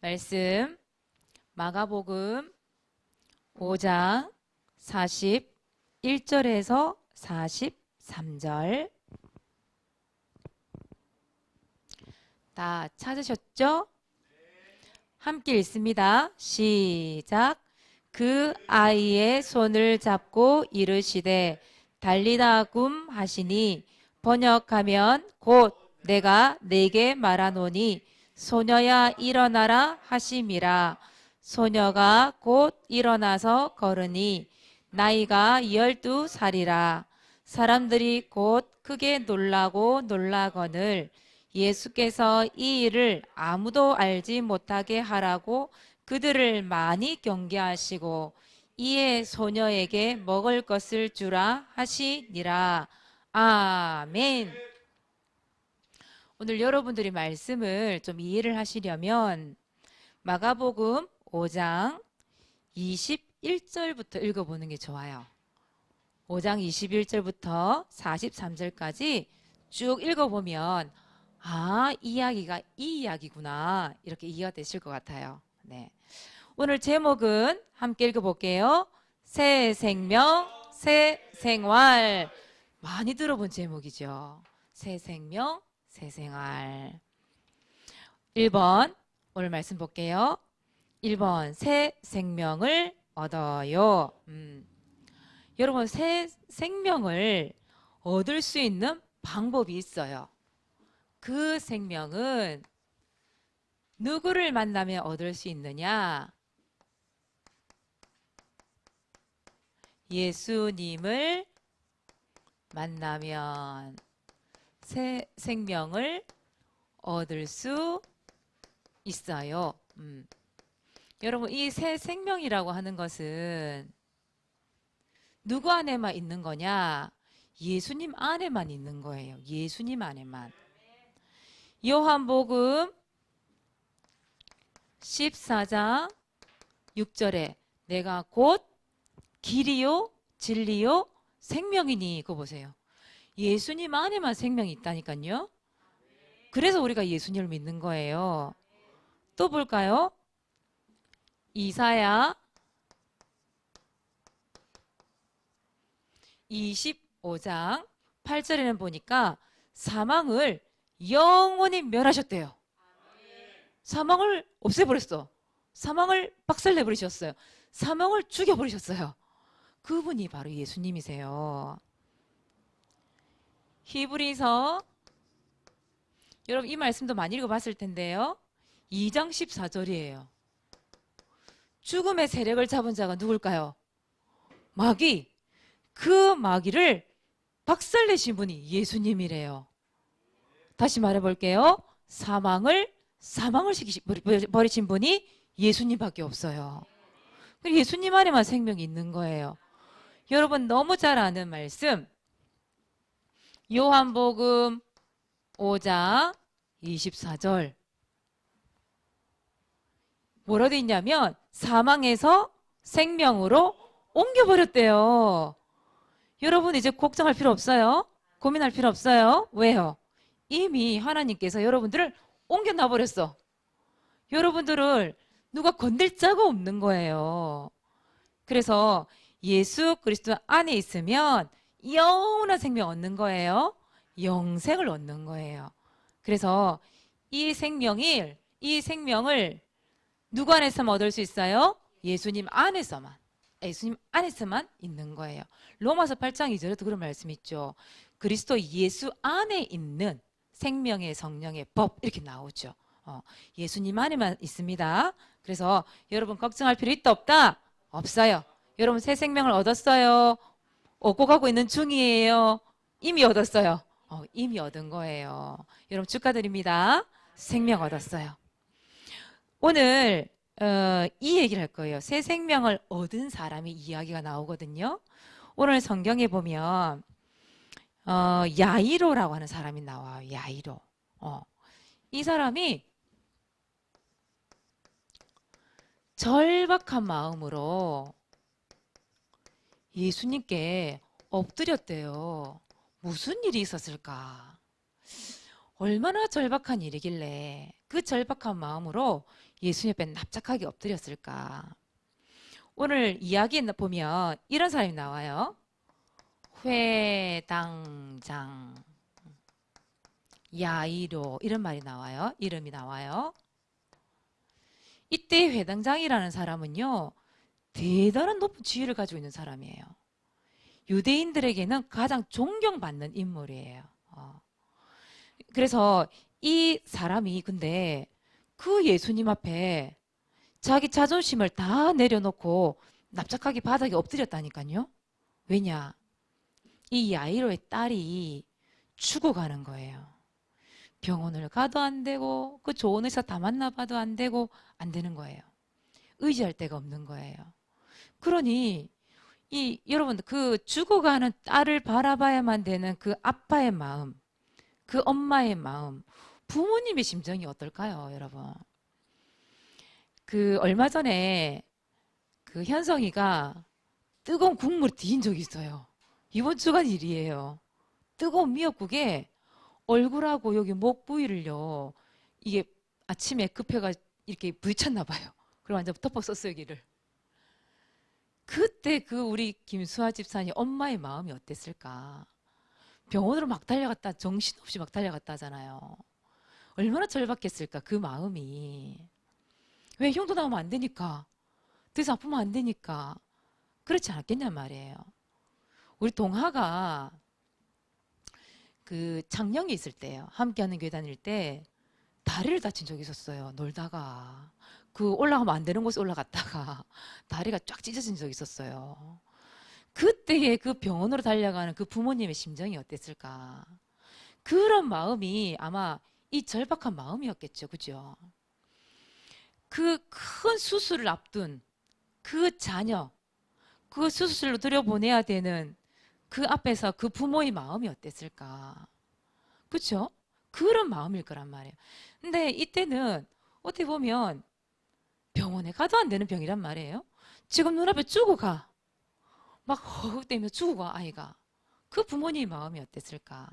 말씀 마가복음 5장 41절에서 43절 다 찾으셨죠? 함께 읽습니다. 시작. 그 아이의 손을 잡고 이르시되 달리다 굼 하시니 번역하면 곧 내가 네게 말하노니 소녀야 일어나라 하심이라. 소녀가 곧 일어나서 걸으니 나이가 12살이라. 사람들이 곧 크게 놀라고 놀라거늘 예수께서 이 일을 아무도 알지 못하게 하라고 그들을 많이 경계하시고 이에 소녀에게 먹을 것을 주라 하시니라. 아멘. 오늘 여러분들이 말씀을 좀 이해를 하시려면 마가복음 5장 21절부터 읽어보는 게 좋아요. 5장 21절부터 43절까지 쭉 읽어보면 이 이야기가 이 이야기구나 이렇게 이해가 되실 것 같아요. 네. 오늘 제목은 함께 읽어볼게요. 새 생명, 새 생활. 많이 들어본 제목이죠. 새 생명, 새 생활. 1번 오늘 말씀 볼게요. 1번 새 생명을 얻어요. 여러분 새 생명을 얻을 수 있는 방법이 있어요. 그 생명은 누구를 만나면 얻을 수 있느냐? 예수님을 만나면 새 생명을 얻을 수 있어요. 여러분 이 새 생명이라고 하는 것은 누구 안에만 있는 거냐? 예수님 안에만 있는 거예요. 예수님 안에만. 요한복음 14장 6절에 내가 곧 길이요 진리요 생명이니 그거 보세요. 예수님 안에만 생명이 있다니까요. 그래서 우리가 예수님을 믿는 거예요. 또 볼까요? 이사야 25장 8절에는 보니까 사망을 영원히 멸하셨대요. 사망을 없애버렸어. 사망을 박살내버리셨어요. 사망을 죽여버리셨어요. 그분이 바로 예수님이세요. 히브리서 여러분 이 말씀도 많이 읽어봤을 텐데요. 2장 14절이에요. 죽음의 세력을 잡은 자가 누굴까요? 마귀. 그 마귀를 박살내신 분이 예수님이래요. 다시 말해볼게요. 사망을 버리신 분이 예수님밖에 없어요. 예수님 안에만 생명이 있는 거예요. 여러분 너무 잘 아는 말씀 요한복음 5장 24절 뭐라 돼 있냐면 사망에서 생명으로 옮겨버렸대요. 여러분 이제 걱정할 필요 없어요. 고민할 필요 없어요. 왜요? 이미 하나님께서 여러분들을 옮겨놔 버렸어. 여러분들을 누가 건들 자가 없는 거예요. 그래서 예수 그리스도 안에 있으면 영원한 생명 얻는 거예요. 영생을 얻는 거예요. 그래서 이 생명을 누구 안에서만 얻을 수 있어요? 예수님 안에서만 있는 거예요. 로마서 8장 2절에도 그런 말씀이 있죠. 그리스도 예수 안에 있는 생명의 성령의 법 이렇게 나오죠. 예수님 안에만 있습니다. 그래서 여러분 걱정할 필요 있다 없다? 없어요. 여러분 새 생명을 얻었어요? 얻고 가고 있는 중이에요? 이미 얻었어요. 이미 얻은 거예요. 여러분 축하드립니다. 생명 얻었어요. 오늘 이 얘기를 할 거예요. 새 생명을 얻은 사람의 이야기가 나오거든요. 오늘 성경에 보면 야이로라고 하는 사람이 나와요. 야이로. 이 사람이 절박한 마음으로 예수님께 엎드렸대요. 무슨 일이 있었을까? 얼마나 절박한 일이길래 그 절박한 마음으로 예수님 옆에 납작하게 엎드렸을까? 오늘 이야기에 보면 이런 사람이 나와요. 회당장 야이로 이런 말이 나와요. 이름이 나와요. 이때 회당장이라는 사람은요, 대단한 높은 지위를 가지고 있는 사람이에요. 유대인들에게는 가장 존경받는 인물이에요. 그래서 이 사람이 근데 그 예수님 앞에 자기 자존심을 다 내려놓고 납작하게 바닥에 엎드렸다니까요. 왜냐? 이 야이로의 딸이 죽어가는 거예요. 병원을 가도 안 되고 그 좋은 의사 다 만나봐도 안 되고 안 되는 거예요. 의지할 데가 없는 거예요. 그러니 여러분 그 죽어가는 딸을 바라봐야만 되는 그 아빠의 마음, 그 엄마의 마음, 부모님의 심정이 어떨까요, 여러분? 그 얼마 전에 그 현성이가 뜨거운 국물을 뒤진 적이 있어요. 이번 주간 일이에요. 뜨거운 미역국에 얼굴하고 여기 목 부위를요, 이게 아침에 급해가 이렇게 부딪혔나 봐요. 그리고 완전 덮었었어요, 여기를. 그때 그 우리 김수아 집사님 엄마의 마음이 어땠을까? 병원으로 막 달려갔다, 정신없이 막 달려갔다 하잖아요. 얼마나 절박했을까, 그 마음이. 왜 형도 나오면 안 되니까, 더 이상 아프면 안 되니까. 그렇지 않았겠냔 말이에요. 우리 동하가 그 창녕에 있을 때요, 함께하는 교회 다닐 때 다리를 다친 적이 있었어요. 놀다가 그 올라가면 안 되는 곳에 올라갔다가 다리가 쫙 찢어진 적이 있었어요. 그때의 그 병원으로 달려가는 그 부모님의 심정이 어땠을까? 그런 마음이 아마 이 절박한 마음이었겠죠. 그죠? 그 큰 수술을 앞둔 그 자녀, 그 수술로 들여보내야 되는 그 앞에서 그 부모의 마음이 어땠을까? 그렇죠? 그런 마음일 거란 말이에요. 근데 이때는 어떻게 보면 병원에 가도 안 되는 병이란 말이에요. 지금 눈앞에 죽어가. 막 허걱대며 죽어가, 아이가. 그 부모님의 마음이 어땠을까?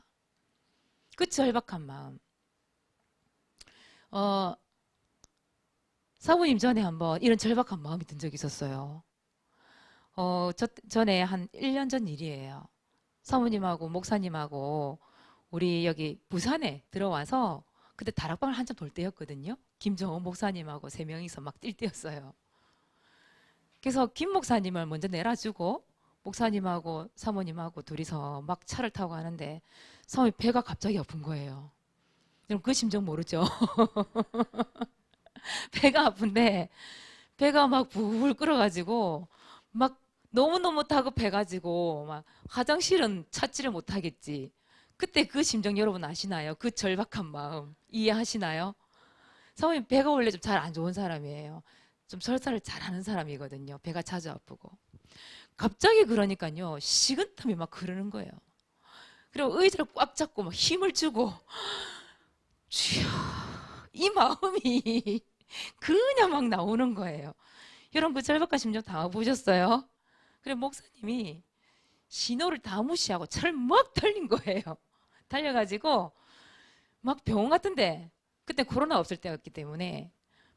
그 절박한 마음. 사모님 전에 한번 이런 절박한 마음이 든 적이 있었어요. 전에 한 1년 전 일이에요. 사모님하고 목사님하고 우리 여기 부산에 들어와서 그때 다락방을 한참 돌 때였거든요. 김정은 목사님하고 3명이서 막 뛸 때였어요. 그래서 김 목사님을 먼저 내려주고 목사님하고 사모님하고 둘이서 막 차를 타고 가는데 사모님 배가 갑자기 아픈 거예요. 여러분 그 심정 모르죠? 배가 아픈데 배가 막 부글 끓어가지고 막 너무너무 다급해가지고 막 화장실은 찾지를 못하겠지. 그때 그 심정 여러분 아시나요? 그 절박한 마음 이해하시나요? 사모님 배가 원래 좀 잘 안 좋은 사람이에요. 좀 설사를 잘하는 사람이거든요. 배가 자주 아프고. 갑자기 그러니까요. 식은땀이 막 흐르는 거예요. 그리고 의자를 꽉 잡고 막 힘을 주고 쥐야, 이 마음이 그냥 막 나오는 거예요. 여러분 그 절박한 심정 다 보셨어요? 그래 목사님이 신호를 다 무시하고 차를 막 달린 거예요. 달려가지고 막 병원 같은데 그때 코로나 없을 때였기 때문에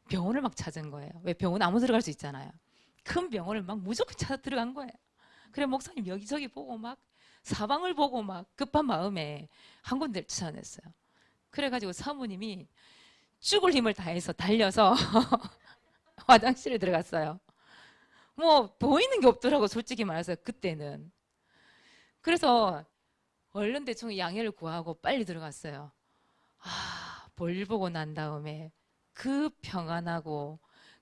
병원을 막 찾은 거예요. 왜 병원 아무 들어갈 수 있잖아요. 큰 병원을 막 무조건 찾아 들어간 거예요. 그래 목사님 여기저기 보고 막 사방을 보고 막 급한 마음에 한 군데를 찾아냈어요. 그래가지고 사모님이 죽을 힘을 다해서 달려서 화장실에 들어갔어요. 뭐 보이는 게 없더라고 솔직히 말해서 그때는. 그래서 얼른 대충 양해를 구하고 빨리 들어갔어요. 볼 보고 난 다음에 그 평안하고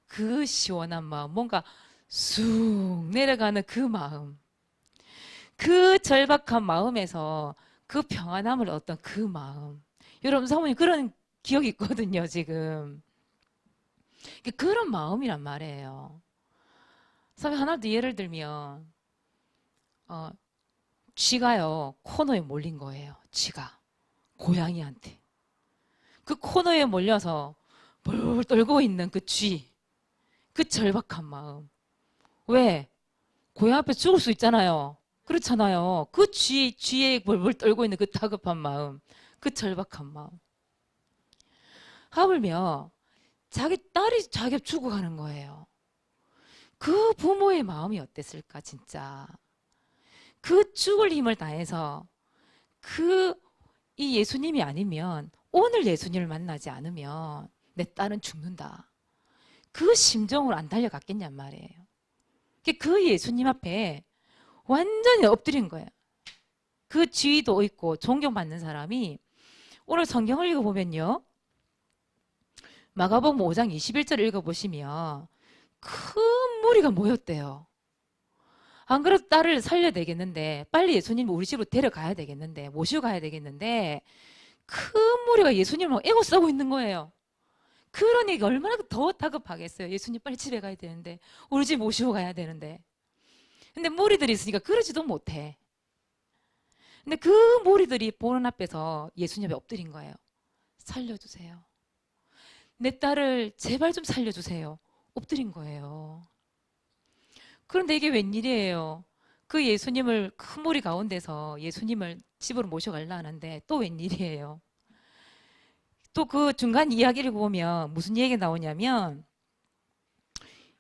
그 시원한 마음, 뭔가 쑥 내려가는 그 마음, 그 절박한 마음에서 그 평안함을 얻던 그 마음. 여러분 사모님 그런 기억이 있거든요 지금. 그런 마음이란 말이에요. 사모님 하나 더 예를 들면 쥐가요 코너에 몰린 거예요. 쥐가 고양이한테 그 코너에 몰려서 벌벌 떨고 있는 그 쥐, 그 절박한 마음. 왜? 고양이 앞에 죽을 수 있잖아요. 그렇잖아요. 그 쥐에 벌벌 떨고 있는 그 다급한 마음, 그 절박한 마음. 하물며 자기 딸이 자기가 죽어가는 거예요. 그 부모의 마음이 어땠을까 진짜. 그 죽을 힘을 다해서 이 예수님이 아니면, 오늘 예수님을 만나지 않으면 내 딸은 죽는다, 그 심정으로 안 달려갔겠냔 말이에요. 그 예수님 앞에 완전히 엎드린 거예요. 그 지위도 있고 존경받는 사람이, 오늘 성경을 읽어보면요, 마가복음 5장 21절 읽어보시면 큰 무리가 모였대요. 안 그래도 딸을 살려야 되겠는데, 빨리 예수님 우리 집으로 데려가야 되겠는데, 모시고 가야 되겠는데, 큰 무리가 예수님을 애워싸고 있는 거예요. 그러니까 얼마나 더 다급하겠어요. 예수님 빨리 집에 가야 되는데, 우리 집 모시고 가야 되는데. 근데 무리들이 있으니까 그러지도 못해. 근데 그 무리들이 보는 앞에서 예수님 앞에 엎드린 거예요. 살려주세요. 내 딸을 제발 좀 살려주세요. 엎드린 거예요. 그런데 이게 웬일이에요? 그 예수님을, 큰 무리 가운데서 예수님을 집으로 모셔가려 하는데 또 웬일이에요? 또 그 중간 이야기를 보면 무슨 얘기가 나오냐면,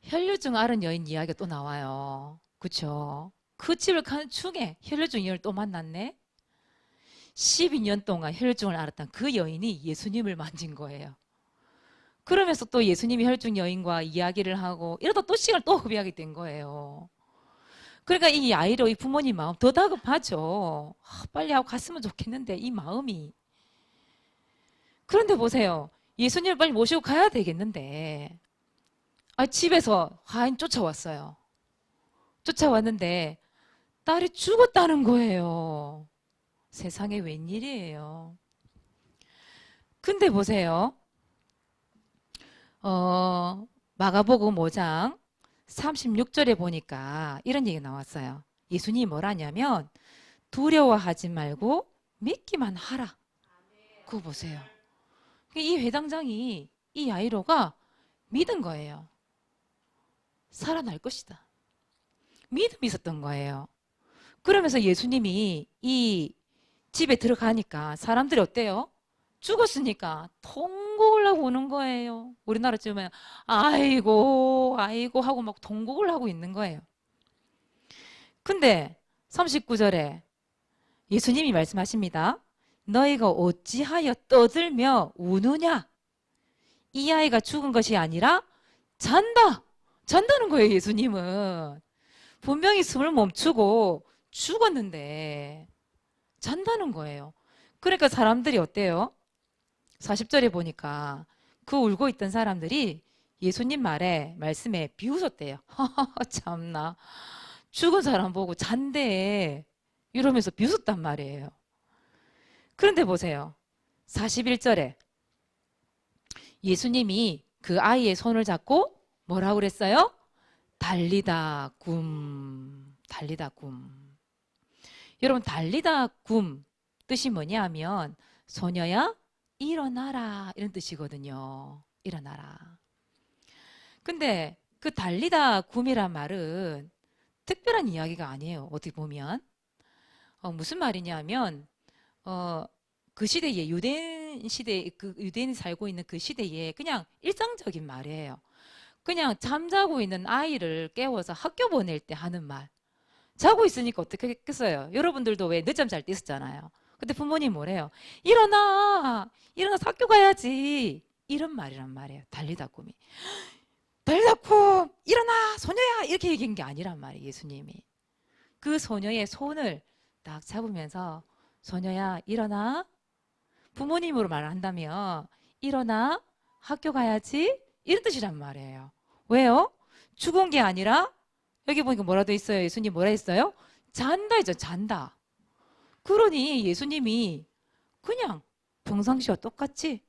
혈류증 앓은 여인 이야기가 또 나와요. 그쵸? 그 집을 가는 중에 혈류증 여인을 또 만났네? 12년 동안 혈류증을 앓았던 그 여인이 예수님을 만진 거예요. 그러면서 또 예수님이 혈류증 여인과 이야기를 하고 이러다 또 시간을 또 허비하게 된 거예요. 그러니까 이 아이로 이 부모님 마음 더 다급하죠. 빨리 하고 갔으면 좋겠는데 이 마음이. 그런데 보세요. 예수님을 빨리 모시고 가야 되겠는데, 집에서 화인 쫓아왔어요. 쫓아왔는데 딸이 죽었다는 거예요. 세상에 웬일이에요. 근데 보세요. 마가복음 5장 36절에 보니까 이런 얘기가 나왔어요. 예수님이 뭐라냐면, 두려워하지 말고 믿기만 하라. 그거 보세요. 이 회당장이, 이 야이로가 믿은 거예요. 살아날 것이다. 믿음이 있었던 거예요. 그러면서 예수님이 이 집에 들어가니까 사람들이 어때요? 죽었으니까 통곡을 하고 오는 거예요. 우리나라 쯤에 아이고 아이고 하고 막 통곡을 하고 있는 거예요. 근데 39절에 예수님이 말씀하십니다. 너희가 어찌하여 떠들며 우느냐? 이 아이가 죽은 것이 아니라 잔다. 잔다는 거예요. 예수님은 분명히 숨을 멈추고 죽었는데 잔다는 거예요. 그러니까 사람들이 어때요? 40절에 보니까 그 울고 있던 사람들이 예수님 말씀에 비웃었대요. 참나, 죽은 사람 보고 잔대 이러면서 비웃었단 말이에요. 그런데 보세요. 41절에 예수님이 그 아이의 손을 잡고 뭐라고 그랬어요? 달리다 굼, 달리다 굼. 여러분, 달리다 굼 뜻이 뭐냐 하면, 소녀야 일어나라, 이런 뜻이거든요. 일어나라. 근데 그 달리다 굼이란 말은 특별한 이야기가 아니에요. 어떻게 보면 무슨 말이냐면, 그 시대에, 유대인 시대, 그 유대인이 살고 있는 그 시대에 그냥 일상적인 말이에요. 그냥 잠자고 있는 아이를 깨워서 학교 보낼 때 하는 말. 자고 있으니까 어떻게 했겠어요? 여러분들도 왜 늦잠 잘 때 있었잖아요. 근데 부모님 뭐래요? 일어나! 일어나서 학교 가야지! 이런 말이란 말이에요. 달리다 굼이. 달리다 굼! 일어나! 소녀야! 이렇게 얘기한 게 아니란 말이에요. 예수님이. 그 소녀의 손을 딱 잡으면서, 소녀야 일어나. 부모님으로 말한다면 일어나, 학교 가야지, 이런 뜻이란 말이에요. 왜요? 죽은 게 아니라, 여기 보니까 뭐라도 있어요. 예수님 뭐라 했어요? 잔다 했죠. 잔다. 그러니 예수님이 그냥 평상시와 똑같이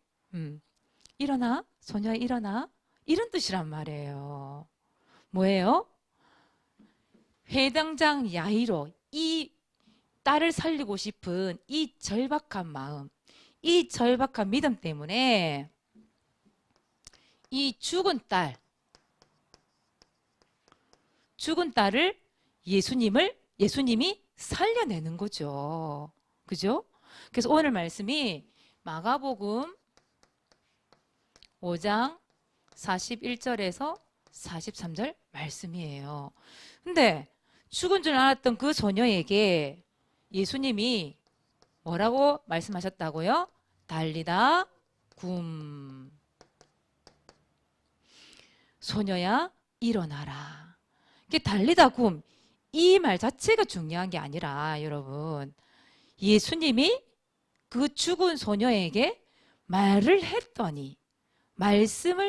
일어나, 소녀야 일어나, 이런 뜻이란 말이에요. 뭐예요? 회당장 야이로, 이 딸을 살리고 싶은 이 절박한 마음, 이 절박한 믿음 때문에 이 죽은 딸을 예수님이 살려내는 거죠. 그죠? 그래서 오늘 말씀이 마가복음 5장 41절에서 43절 말씀이에요. 근데 죽은 줄 알았던 그 소녀에게 예수님이 뭐라고 말씀하셨다고요? 달리다 굼. 소녀야 일어나라. 이게 달리다 굼. 이 말 자체가 중요한 게 아니라 여러분, 예수님이 그 죽은 소녀에게 말씀을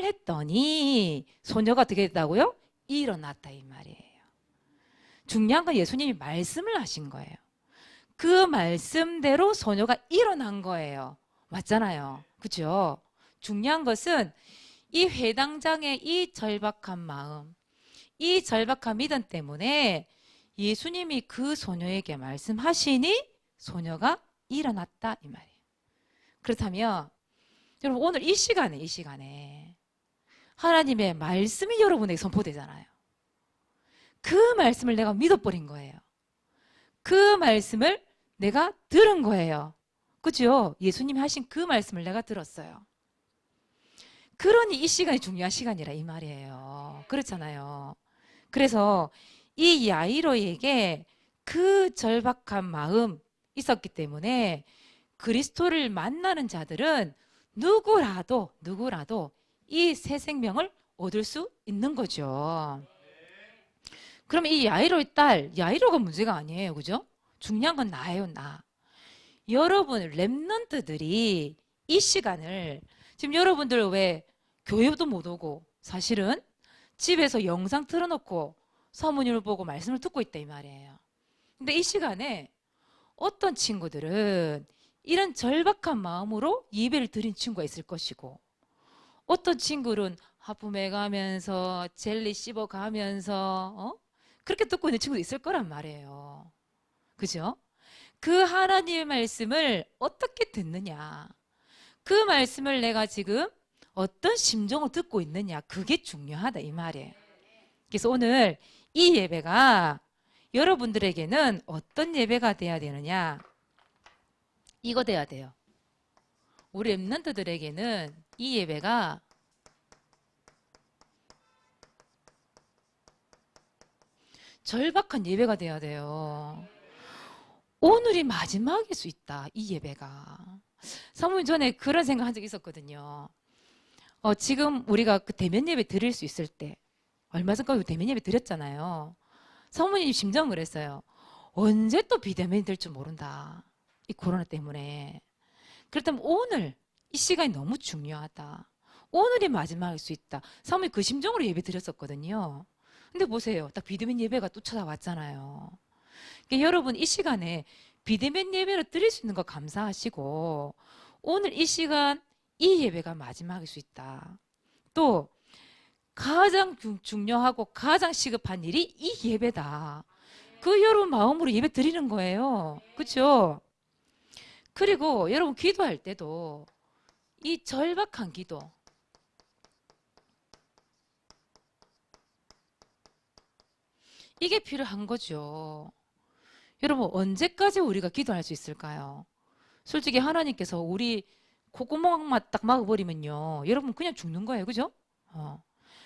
했더니 소녀가 어떻게 됐다고요? 일어났다 이 말이에요. 중요한 건 예수님이 말씀을 하신 거예요. 그 말씀대로 소녀가 일어난 거예요. 맞잖아요. 그죠? 중요한 것은 이 회당장의 이 절박한 마음, 이 절박한 믿음 때문에 예수님이 그 소녀에게 말씀하시니 소녀가 일어났다 이 말이에요. 그렇다면 여러분 오늘 이 시간에 하나님의 말씀이 여러분에게 선포되잖아요. 그 말씀을 내가 믿어버린 거예요. 그 말씀을 내가 들은 거예요. 그죠? 예수님이 하신 그 말씀을 내가 들었어요. 그러니 이 시간이 중요한 시간이라 이 말이에요. 그렇잖아요. 그래서 이 야이로에게 그 절박한 마음 있었기 때문에 그리스도를 만나는 자들은 누구라도 이 새 생명을 얻을 수 있는 거죠. 그러면 이 야이로의 딸, 야이로가 문제가 아니에요. 그죠? 중요한 건 나예요, 나. 여러분, 렘넌트들이 이 시간을, 지금 여러분들 왜 교회도 못 오고 사실은 집에서 영상 틀어놓고 서문을 보고 말씀을 듣고 있다 이 말이에요. 근데 이 시간에 어떤 친구들은 이런 절박한 마음으로 예배를 드린 친구가 있을 것이고, 어떤 친구는 하품해 가면서 젤리 씹어 가면서 그렇게 듣고 있는 친구도 있을 거란 말이에요. 그죠? 그 하나님의 말씀을 어떻게 듣느냐, 그 말씀을 내가 지금 어떤 심정으로 듣고 있느냐, 그게 중요하다 이 말이에요. 그래서 오늘 이 예배가 여러분들에게는 어떤 예배가 돼야 되느냐, 이거 돼야 돼요. 우리 렘넌트들에게는 이 예배가 절박한 예배가 돼야 돼요. 오늘이 마지막일 수 있다, 이 예배가. 사모님 전에 그런 생각 한 적이 있었거든요. 지금 우리가 그 대면 예배 드릴 수 있을 때, 얼마 전까지 대면 예배 드렸잖아요. 사모님 심정은 그랬어요. 언제 또 비대면이 될 줄 모른다, 이 코로나 때문에. 그렇다면 오늘 이 시간이 너무 중요하다, 오늘이 마지막일 수 있다, 사모님 그 심정으로 예배 드렸었거든요. 근데 보세요, 딱 비대면 예배가 또 찾아왔잖아요. 그러니까 여러분 이 시간에 비대면 예배를 드릴 수 있는 거 감사하시고, 오늘 이 시간 이 예배가 마지막일 수 있다. 또 가장 중요하고 가장 시급한 일이 이 예배다. 그 여러분 마음으로 예배 드리는 거예요. 그렇죠? 그리고 여러분 기도할 때도 이 절박한 기도, 이게 필요한 거죠. 여러분 언제까지 우리가 기도할 수 있을까요? 솔직히 하나님께서 우리 콧구멍만 딱 막아버리면요, 여러분 그냥 죽는 거예요. 그죠?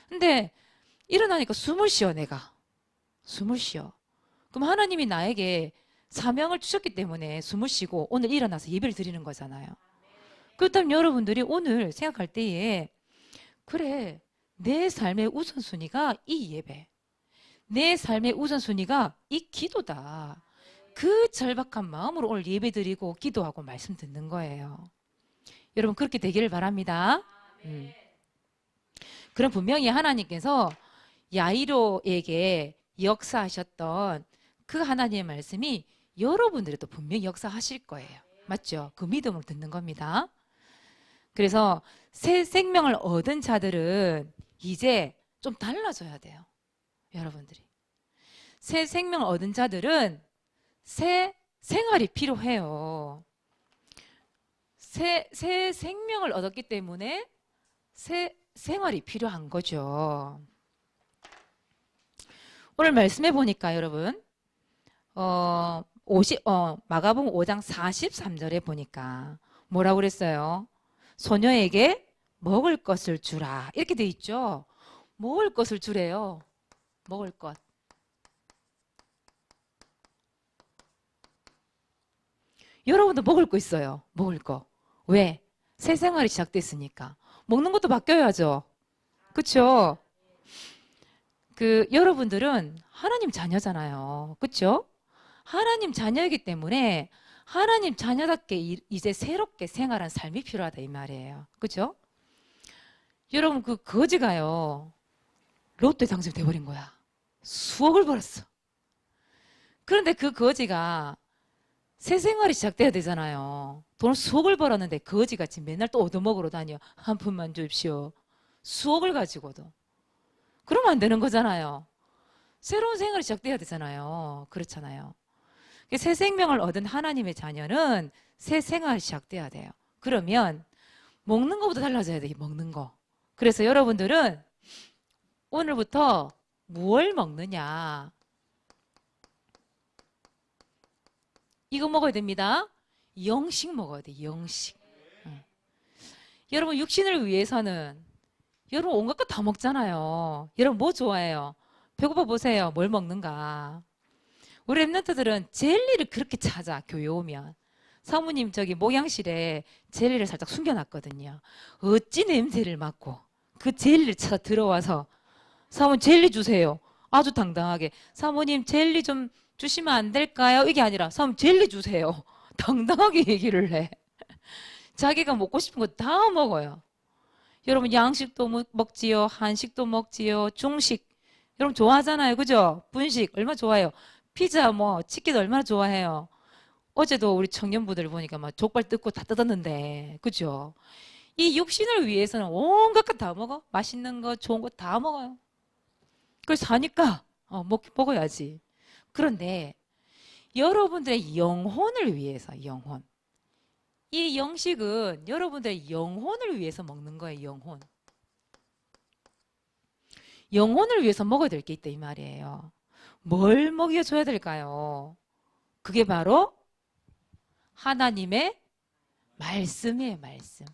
근데 일어나니까 숨을 쉬어, 내가 숨을 쉬어. 그럼 하나님이 나에게 사명을 주셨기 때문에 숨을 쉬고 오늘 일어나서 예배를 드리는 거잖아요. 그렇다면 여러분들이 오늘 생각할 때에, 그래, 내 삶의 우선순위가 이 예배, 내 삶의 우선순위가 이 기도다, 그 절박한 마음으로 오늘 예배 드리고 기도하고 말씀 듣는 거예요. 여러분 그렇게 되기를 바랍니다. 그럼 분명히 하나님께서 야이로에게 역사하셨던 그 하나님의 말씀이 여러분들에도 분명히 역사하실 거예요. 맞죠? 그 믿음으로 듣는 겁니다. 그래서 새 생명을 얻은 자들은 이제 좀 달라져야 돼요. 여러분들이 새 생명을 얻은 자들은 새 생활이 필요해요. 새 생명을 얻었기 때문에 새 생활이 필요한 거죠. 오늘 말씀해 보니까 여러분 마가복음 5장 43절에 보니까 뭐라고 그랬어요? 소녀에게 먹을 것을 주라. 이렇게 돼 있죠. 먹을 것을 주래요. 먹을 것. 여러분도 먹을 거 있어요. 먹을 거. 왜? 새 생활이 시작됐으니까. 먹는 것도 바뀌어야죠. 그쵸? 여러분들은 하나님 자녀잖아요. 그쵸? 하나님 자녀이기 때문에 하나님 자녀답게 이제 새롭게 생활한 삶이 필요하다 이 말이에요. 그죠? 여러분 그 거지가요. 로또에 당첨돼 버린 거야. 수억을 벌었어. 그런데 그 거지가 새 생활이 시작돼야 되잖아요. 돈을 수억을 벌었는데 거지같이 맨날 또 얻어먹으러 다녀. 한 푼만 주십시오. 수억을 가지고도. 그러면 안 되는 거잖아요. 새로운 생활이 시작돼야 되잖아요. 그렇잖아요. 새 생명을 얻은 하나님의 자녀는 새 생활이 시작돼야 돼요. 그러면 먹는 것부터 달라져야 돼. 먹는 거. 그래서 여러분들은 오늘부터 무엇을 먹느냐. 이거 먹어야 됩니다. 영식 먹어야 돼. 영식. 여러분 육신을 위해서는 여러분 온갖 거 다 먹잖아요. 여러분 뭐 좋아해요? 배고파 보세요. 뭘 먹는가. 우리 랩런트들은 젤리를 그렇게 찾아. 교회 오면. 사모님 저기 목양실에 젤리를 살짝 숨겨놨거든요. 어찌 냄새를 맡고 그 젤리를 찾아 들어와서 사모님 젤리 주세요. 아주 당당하게 사모님 젤리 좀 주시면 안 될까요? 이게 아니라 사모님 젤리 주세요. 당당하게 얘기를 해. 자기가 먹고 싶은 거 다 먹어요. 여러분 양식도 먹지요. 한식도 먹지요. 중식 여러분 좋아하잖아요. 그죠? 분식 얼마나 좋아해요. 피자 뭐 치킨 얼마나 좋아해요. 어제도 우리 청년부들 보니까 막 족발 뜯고 다 뜯었는데 그죠? 이 육신을 위해서는 온갖 거 다 먹어. 맛있는 거 좋은 거 다 먹어요. 그래서 사니까 먹어야지. 그런데 여러분들의 영혼을 위해서 영혼. 이 영식은 여러분들의 영혼을 위해서 먹는 거예요. 영혼. 영혼을 위해서 먹어야 될 게 있다 이 말이에요. 뭘 먹여줘야 될까요? 그게 바로 하나님의 말씀이에요. 말씀.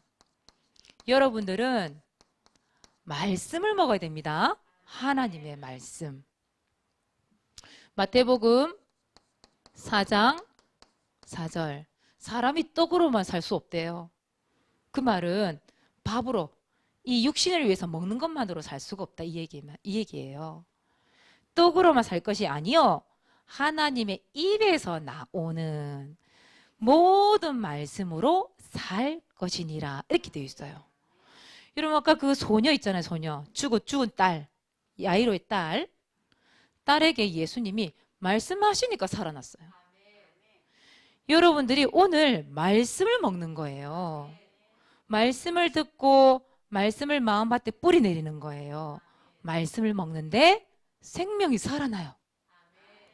여러분들은 말씀을 먹어야 됩니다. 하나님의 말씀. 마태복음 4장 4절. 사람이 떡으로만 살 수 없대요. 그 말은 밥으로 이 육신을 위해서 먹는 것만으로 살 수가 없다 이 얘기예요. 떡으로만 살 것이 아니요 하나님의 입에서 나오는 모든 말씀으로 살 것이니라 이렇게 되어 있어요. 여러분 아까 그 소녀 있잖아요. 소녀 죽은 딸 야이로의 딸에게 예수님이 말씀하시니까 살아났어요. 여러분들이 오늘 말씀을 먹는 거예요. 말씀을 듣고 말씀을 마음밭에 뿌리 내리는 거예요. 말씀을 먹는데 생명이 살아나요.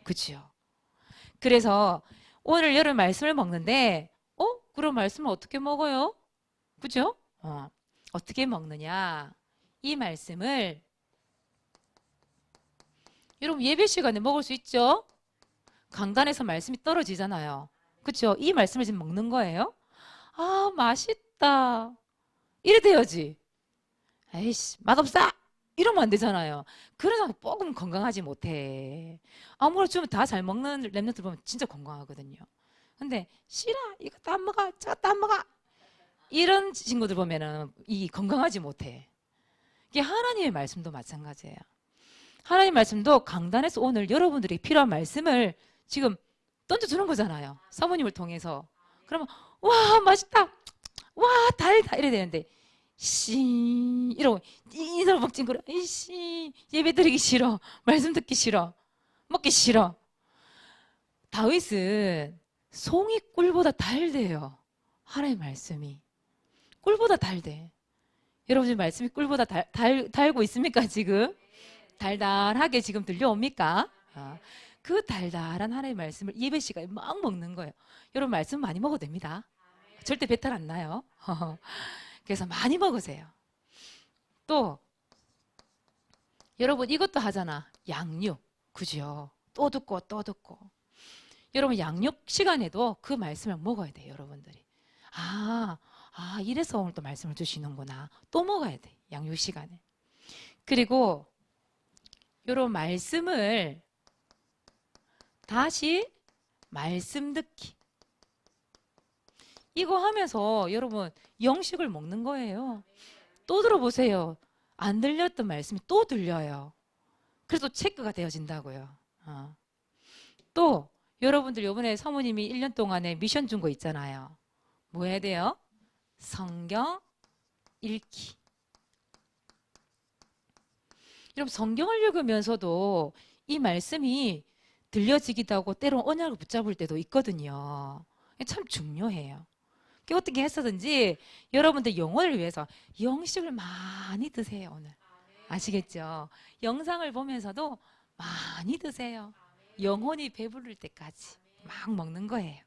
그치요? 그래서 오늘 여러분 말씀을 먹는데 그럼 말씀을 어떻게 먹어요? 그죠? 어떻게 먹느냐? 이 말씀을 여러분 예배 시간에 먹을 수 있죠? 강단에서 말씀이 떨어지잖아요. 그쵸? 이 말씀을 지금 먹는 거예요. 아 맛있다. 이래 돼야지. 에이씨 맛없어. 이러면 안 되잖아요. 그래서 조금 건강하지 못해. 아무거나 주면 다 잘 먹는 랩런트들 보면 진짜 건강하거든요. 근데 싫어. 이것도 안 먹어. 저것도 안 먹어. 이런 친구들 보면은 이 건강하지 못해. 이게 하나님의 말씀도 마찬가지예요. 하나님 말씀도 강단에서 오늘 여러분들이 필요한 말씀을 지금 던져주는 거잖아요. 사모님을 통해서. 그러면 와 맛있다. 와 달다 이래야 되는데 씨 이러고 인사를 막 찡그려. 이씨 예배 드리기 싫어. 말씀 듣기 싫어. 먹기 싫어. 다윗은 송이 꿀보다 달대요. 하나님의 말씀이 꿀보다 달대. 여러분 지금 말씀이 꿀보다 달고 있습니까 지금? 달달하게 지금 들려옵니까? 그 달달한 하나님의 말씀을 예배 시간에 막 먹는 거예요. 여러분 말씀 많이 먹어도 됩니다. 절대 배탈 안 나요. 그래서 많이 먹으세요. 또 여러분 이것도 하잖아. 양육. 그죠? 또 듣고 또 듣고. 여러분 양육 시간에도 그 말씀을 먹어야 돼요. 여러분들이. 아, 이래서 오늘 또 말씀을 주시는구나. 또 먹어야 돼. 양육 시간에. 그리고 요런 말씀을 다시 말씀 듣기. 이거 하면서 여러분 영식을 먹는 거예요. 또 들어보세요. 안 들렸던 말씀이 또 들려요. 그래서 체크가 되어진다고요. 또 여러분들 이번에 사모님이 1년 동안에 미션 준 거 있잖아요. 뭐 해야 돼요? 성경 읽기. 여러분 성경을 읽으면서도 이 말씀이 들려지기도 하고 때로 언약을 붙잡을 때도 있거든요. 참 중요해요. 어떻게 했어든지 여러분들 영혼을 위해서 영식을 많이 드세요. 오늘 아시겠죠? 영상을 보면서도 많이 드세요. 영혼이 배부를 때까지 막 먹는 거예요.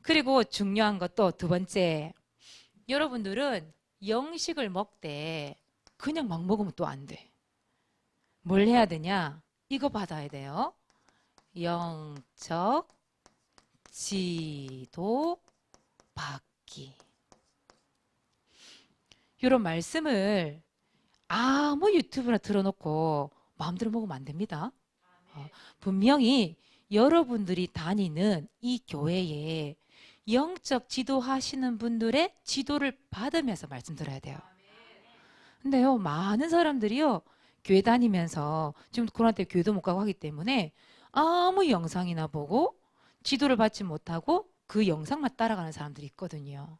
그리고 중요한 것도 두 번째, 여러분들은 영식을 먹되 그냥 막 먹으면 또 안 돼. 뭘 해야 되냐? 이거 받아야 돼요. 영적 지도 받기. 이런 말씀을 아무 유튜브나 틀어놓고 마음대로 먹으면 안 됩니다. 분명히 여러분들이 다니는 이 교회에 영적 지도하시는 분들의 지도를 받으면서 말씀 들어야 돼요. 근데요, 많은 사람들이요, 교회 다니면서 지금 코로나 때 교회도 못 가고 하기 때문에 아무 영상이나 보고 지도를 받지 못하고 그 영상만 따라가는 사람들이 있거든요.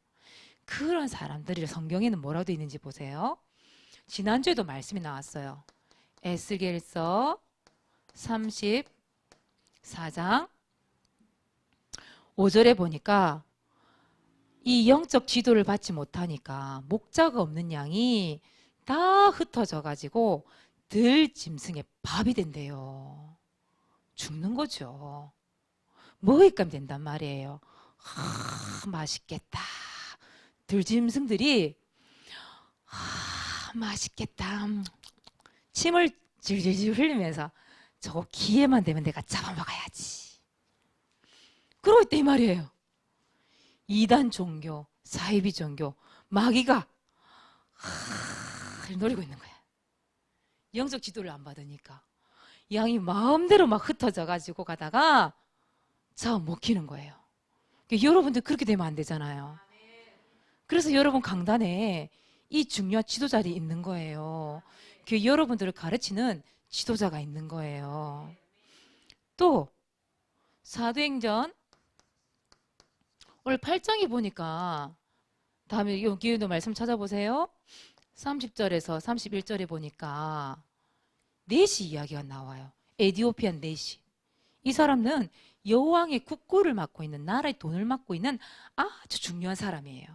그런 사람들이 성경에는 뭐라고 되어 있는지 보세요. 지난주에도 말씀이 나왔어요. 에스겔서 34장 5절에 보니까 이 영적 지도를 받지 못하니까 목자가 없는 양이 다 흩어져 가지고 들짐승의 밥이 된대요. 죽는 거죠. 먹잇감 된단 말이에요. 맛있겠다. 들짐승들이 맛있겠다. 침을 질질질 흘리면서 저거 기회만 되면 내가 잡아먹어야지. 그러고 있다 이 말이에요. 이단 종교, 사이비 종교, 마귀가 노리고 있는 거야. 영적 지도를 안 받으니까 양이 마음대로 막 흩어져 가지고 가다가 먹히는 거예요. 여러분들 그렇게 되면 안 되잖아요. 그래서 여러분 강단에 이 중요한 지도자들이 있는 거예요. 여러분들을 가르치는 지도자가 있는 거예요. 또 사도행전 오늘 8장에 보니까 다음에 여기도 말씀 찾아보세요. 30절에서 31절에 보니까 넷이 이야기가 나와요. 에디오피안 넷이. 이 사람은 여왕의 국고를 맡고 있는, 나라의 돈을 맡고 있는 아주 중요한 사람이에요.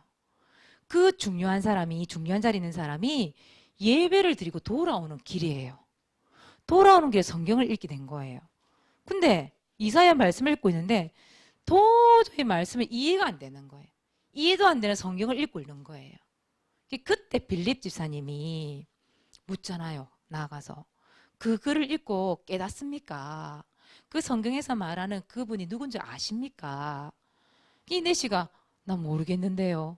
그 중요한 사람이, 중요한 자리에 있는 사람이 예배를 드리고 돌아오는 길이에요. 돌아오는 길에 성경을 읽게 된 거예요. 근데 이사야 말씀을 읽고 있는데 도저히 말씀이 이해가 안 되는 거예요. 이해도 안 되는 성경을 읽고 있는 거예요. 그때 빌립 집사님이 묻잖아요. 나아가서. 그 글을 읽고 깨닫습니까? 그 성경에서 말하는 그분이 누군지 아십니까? 이 내시가 나 모르겠는데요.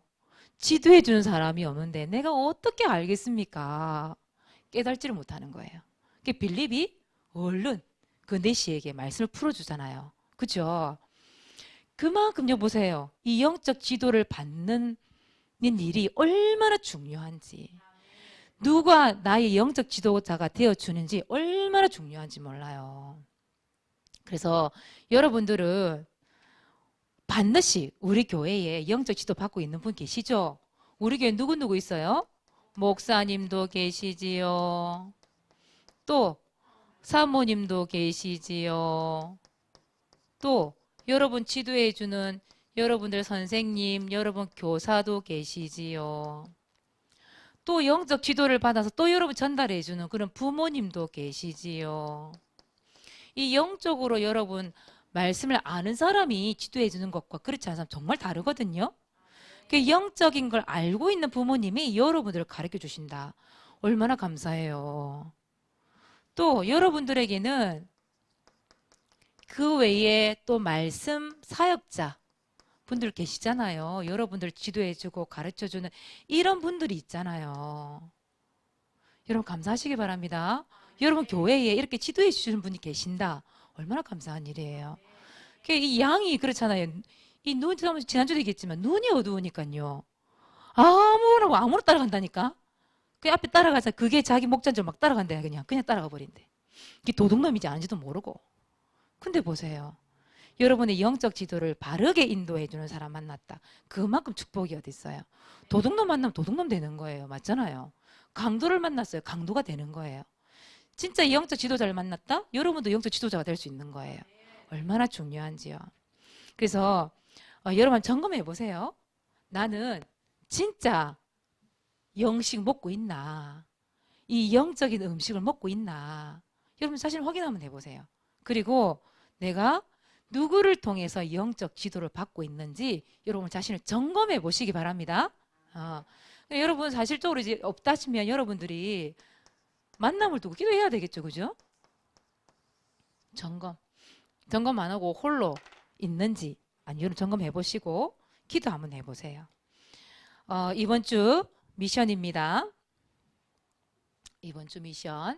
지도해 주는 사람이 없는데 내가 어떻게 알겠습니까? 깨달지를 못하는 거예요. 빌립이 얼른 그 내시에게 말씀을 풀어주잖아요. 그죠? 그만큼요 보세요. 이 영적 지도를 받는 일이 얼마나 중요한지, 누가 나의 영적 지도자가 되어주는지 얼마나 중요한지 몰라요. 그래서 여러분들은 반드시 우리 교회에 영적 지도 받고 있는 분 계시죠? 우리 교회 누구 있어요? 목사님도 계시지요. 또 사모님도 계시지요. 또 여러분 지도해 주는 여러분들 선생님, 여러분 교사도 계시지요. 또 영적 지도를 받아서 또 여러분 전달해 주는 그런 부모님도 계시지요. 이 영적으로 여러분 말씀을 아는 사람이 지도해 주는 것과 그렇지 않은 사람 정말 다르거든요. 그 영적인 걸 알고 있는 부모님이 여러분들을 가르쳐 주신다. 얼마나 감사해요. 또 여러분들에게는 그 외에 또 말씀 사역자 분들 계시잖아요. 여러분들 지도해주고 가르쳐주는 이런 분들이 있잖아요. 여러분 감사하시기 바랍니다. 여러분 교회에 이렇게 지도해 주시는 분이 계신다. 얼마나 감사한 일이에요. 이 양이 그렇잖아요. 이 눈, 지난주도 얘기했지만 눈이 어두우니까요. 아무나 따라간다니까. 그 앞에 따라가자. 그게 자기 목자인 줄 막 따라간대. 그냥 따라가 버린대. 이게 도둑놈인지 아닌지도 모르고. 근데 보세요. 여러분의 영적 지도를 바르게 인도해 주는 사람 만났다. 그만큼 축복이 어디 있어요. 도둑놈 만나면 도둑놈 되는 거예요. 맞잖아요. 강도를 만났어요. 강도가 되는 거예요. 진짜 영적 지도자를 만났다? 여러분도 영적 지도자가 될 수 있는 거예요. 얼마나 중요한지요. 그래서 여러분 점검해 보세요. 나는 진짜 영식 먹고 있나? 이 영적인 음식을 먹고 있나? 여러분 자신을 확인 한번 해보세요. 그리고 내가 누구를 통해서 영적 지도를 받고 있는지 여러분 자신을 점검해 보시기 바랍니다. 여러분 사실적으로 이제 없다 치면 여러분들이 만남을 두고 기도해야 되겠죠. 그죠? 점검 안 하고 홀로 있는지 아니 여러분 점검해 보시고 기도 한번 해보세요. 이번 주 미션입니다. 이번 주 미션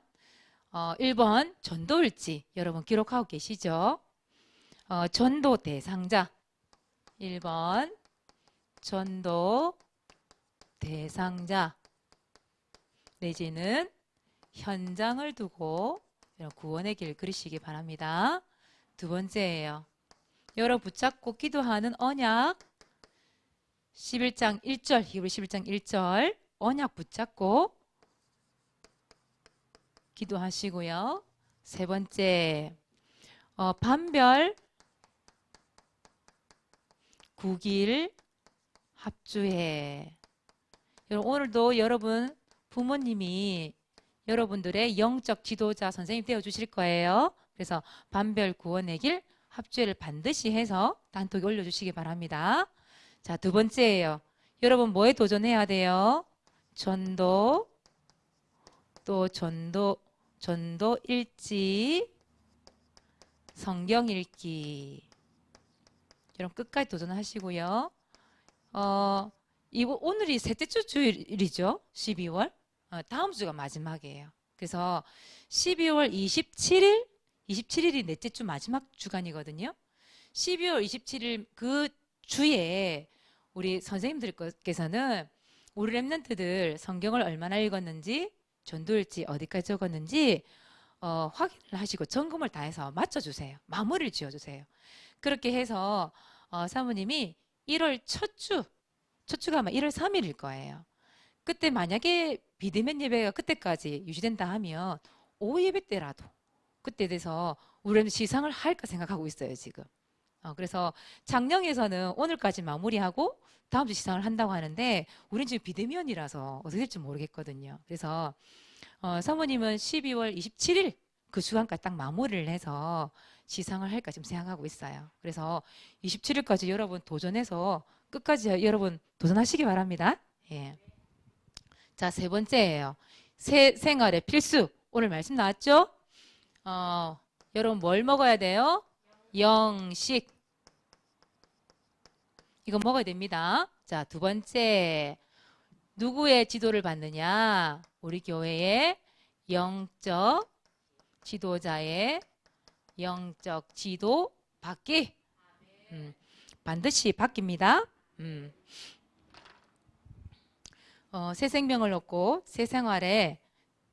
1번 전도일지 여러분 기록하고 계시죠? 전도 대상자 1번 전도 대상자 내지는 현장을 두고 구원의 길 그리시기 바랍니다. 두 번째예요. 여러분 붙잡고 기도하는 언약 11장 1절 히브리 11장 1절 언약 붙잡고 기도하시고요. 세 번째 반별 9길 합주해. 오늘도 여러분 부모님이 여러분들의 영적 지도자 선생님 되어주실 거예요. 그래서 반별 구원의 길 합주회를 반드시 해서 단톡에 올려주시기 바랍니다. 자, 두 번째예요. 여러분 뭐에 도전해야 돼요? 전도, 또 전도 읽기, 성경 읽기. 여러분 끝까지 도전하시고요. 오늘이 셋째 주 주일이죠. 12월. 다음 주가 마지막이에요. 그래서 12월 27일이 넷째 주 마지막 주간이거든요. 12월 27일 그 주에 우리 선생님들께서는 우리 랩런트들 성경을 얼마나 읽었는지 전도일지 어디까지 적었는지 확인을 하시고 점검을 다 해서 맞춰주세요. 마무리를 지어주세요. 그렇게 해서 사모님이 1월 첫 주가 아마 1월 3일일 거예요. 그때 만약에 비대면 예배가 그때까지 유지된다 하면 오후 예배 때라도 그때 돼서 우리는 시상을 할까 생각하고 있어요 지금. 그래서 장령에서는 오늘까지 마무리하고 다음 주 시상을 한다고 하는데 우리는 지금 비대면이라서 어떻게 될지 모르겠거든요. 그래서 사모님은 12월 27일 그 주간까지 딱 마무리를 해서 시상을 할까 지금 생각하고 있어요. 그래서 27일까지 여러분 도전해서 끝까지 여러분 도전하시기 바랍니다. 예. 자, 세 번째예요. 새 생활의 필수. 오늘 말씀 나왔죠? 여러분 뭘 먹어야 돼요? 영식. 이거 먹어야 됩니다. 자, 두 번째. 누구의 지도를 받느냐? 우리 교회의 영적 지도자의 영적 지도 받기. 반드시 바뀝니다. 새 생명을 얻고 새 생활에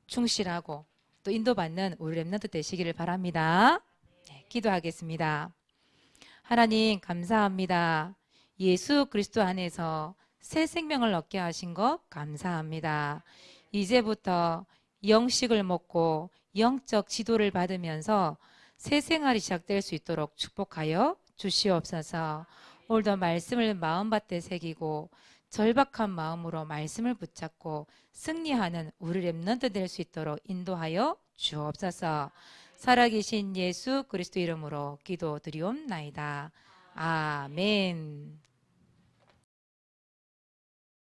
충실하고 또 인도받는 우리 랩런트 되시기를 바랍니다. 네, 기도하겠습니다. 하나님 감사합니다. 예수 그리스도 안에서 새 생명을 얻게 하신 것 감사합니다. 이제부터 영식을 먹고 영적 지도를 받으면서 새 생활이 시작될 수 있도록 축복하여 주시옵소서. 오늘도 말씀을 마음밭에 새기고 절박한 마음으로 말씀을 붙잡고 승리하는 우리 랩런트 될 수 있도록 인도하여 주옵소서. 살아계신 예수 그리스도 이름으로 기도드리옵나이다. 아멘.